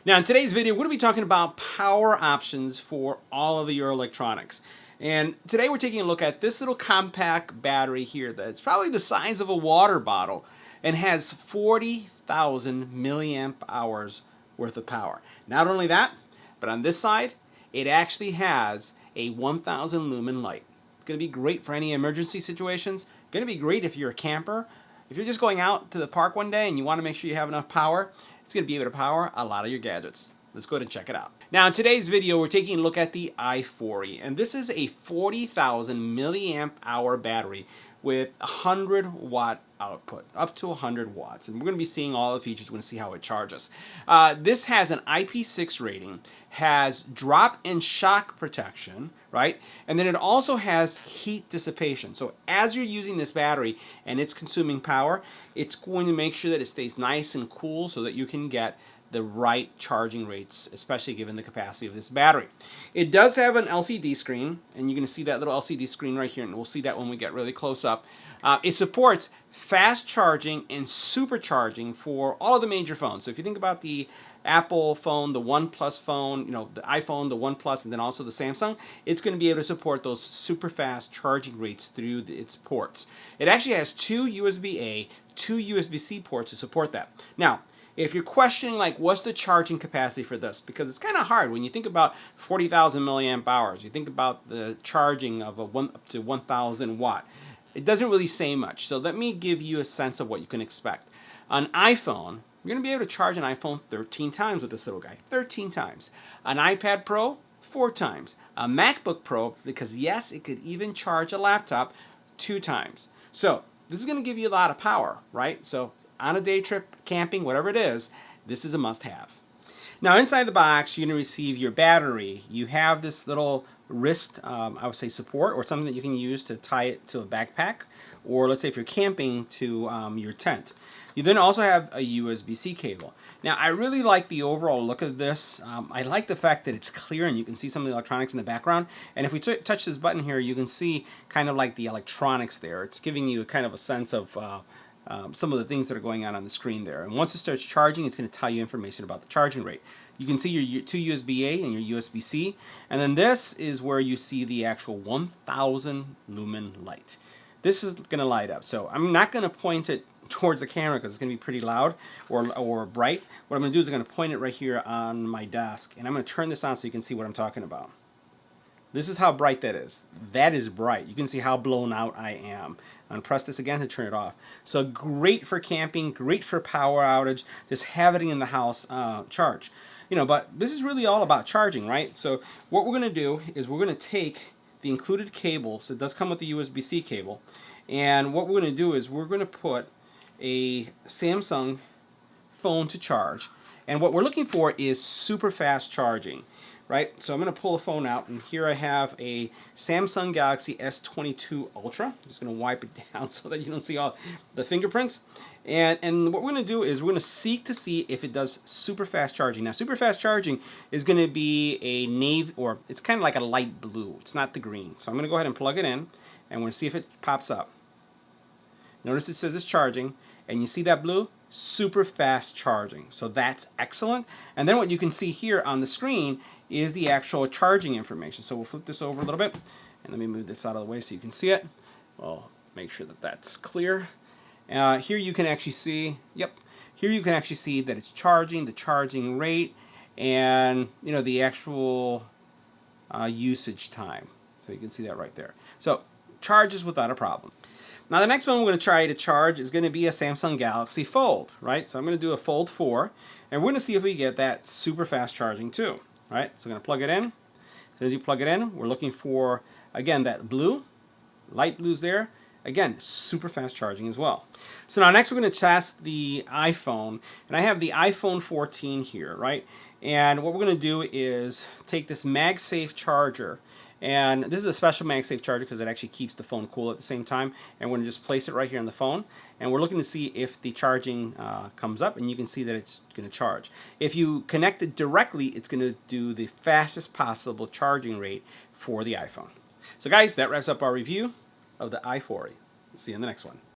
Now in today's video, we're going to be talking about power options for all of your electronics. And today we're taking a look at this little compact battery here that's probably the size of a water bottle and has 40,000 milliamp hours worth of power. Not only that, but on this side, it actually has a 1000 lumen light. It's going to be great for any emergency situations. Going to be great if you're a camper. If you're just going out to the park one day and you want to make sure you have enough power, it's going to be able to power a lot of your gadgets. Let's go ahead and check it out. Now in today's video, we're taking a look at the IFORY, and this is a 40,000 milliamp hour battery with 100 watt output, up to 100 watts. And we're going to be seeing all the features. We're going to see how it charges. This has an IP6 rating, has drop and shock protection, right? And then it also has heat dissipation. So as you're using this battery and it's consuming power, it's going to make sure that it stays nice and cool so that you can get the right charging rates, especially given the capacity of this battery. It does have an LCD screen, and you're going to see that little LCD screen right here, and we'll see that when we get really close up. It supports fast charging and supercharging for all of the major phones. So if you think about the Apple phone, the OnePlus phone, the iPhone, the OnePlus, and then also the Samsung, it's going to be able to support those super fast charging rates through its ports. It actually has two USB-A, two USB-C ports to support that. Now, if you're questioning, like, what's the charging capacity for this? Because it's kind of hard when you think about 40,000 milliamp hours. You think about the charging of up to 1,000 watt. It doesn't really say much. So let me give you a sense of what you can expect. An iPhone, you're going to be able to charge an iPhone 13 times with this little guy. 13 times. An iPad Pro, 4 times. A MacBook Pro, because yes, it could even charge a laptop 2 times. So this is going to give you a lot of power, right? So on a day trip, camping, whatever it is, this is a must-have. Now inside the box, you're going to receive your battery. You have this little wrist, I would say, support, or something that you can use to tie it to a backpack, or let's say if you're camping, to your tent. You then also have a USB-C cable. Now I really like the overall look of this. I like the fact that it's clear and you can see some of the electronics in the background. And if we touch this button here, you can see kind of like the electronics there. It's giving you kind of a sense of some of the things that are going on the screen there. And once it starts charging, it's going to tell you information about the charging rate. You can see your two USB-A and your USB-C. And then this is where you see the actual 1000 lumen light. This is going to light up. So I'm not going to point it towards the camera because it's going to be pretty loud or bright. What I'm going to do is I'm going to point it right here on my desk. And I'm going to turn this on so you can see what I'm talking about. This is how bright that is. That is bright. You can see how blown out I am. I'm going to press this again to turn it off. So great for camping, great for power outage. Just have it in the house charge. But this is really all about charging, right? So what we're going to do is we're going to take the included cable. So it does come with the USB-C cable. And what we're going to do is we're going to put a Samsung phone to charge. And what we're looking for is super fast charging. Right, so I'm going to pull the phone out, and here I have a Samsung Galaxy S22 Ultra. I'm just going to wipe it down so that you don't see all the fingerprints. And what we're going to do is we're going to seek to see if it does super fast charging. Now, super fast charging is going to be a navy, or it's kind of like a light blue. It's not the green. So I'm going to go ahead and plug it in, and we're going to see if it pops up. Notice it says it's charging, and you see that blue? Super fast charging. So that's excellent. And then what you can see here on the screen is the actual charging information. So we'll flip this over a little bit, and let me move this out of the way so you can see it. We'll make sure that that's clear. Here you can actually see, here you can actually see that it's charging, the charging rate, and the actual usage time. So you can see that right there. So charges without a problem. Now the next one we're going to try to charge is going to be a Samsung Galaxy Fold, right? So I'm going to do a Fold 4, and we're going to see if we get that super fast charging too, right? So I'm going to plug it in. As soon as you plug it in, we're looking for, again, that blue, light blue's there. Again, super fast charging as well. So now next we're going to test the iPhone, and I have the iPhone 14 here, right? And what we're going to do is take this MagSafe charger. And this is a special MagSafe charger because it actually keeps the phone cool at the same time. And we're going to just place it right here on the phone. And we're looking to see if the charging comes up. And you can see that it's going to charge. If you connect it directly, it's going to do the fastest possible charging rate for the iPhone. So guys, that wraps up our review of the IFORY. See you in the next one.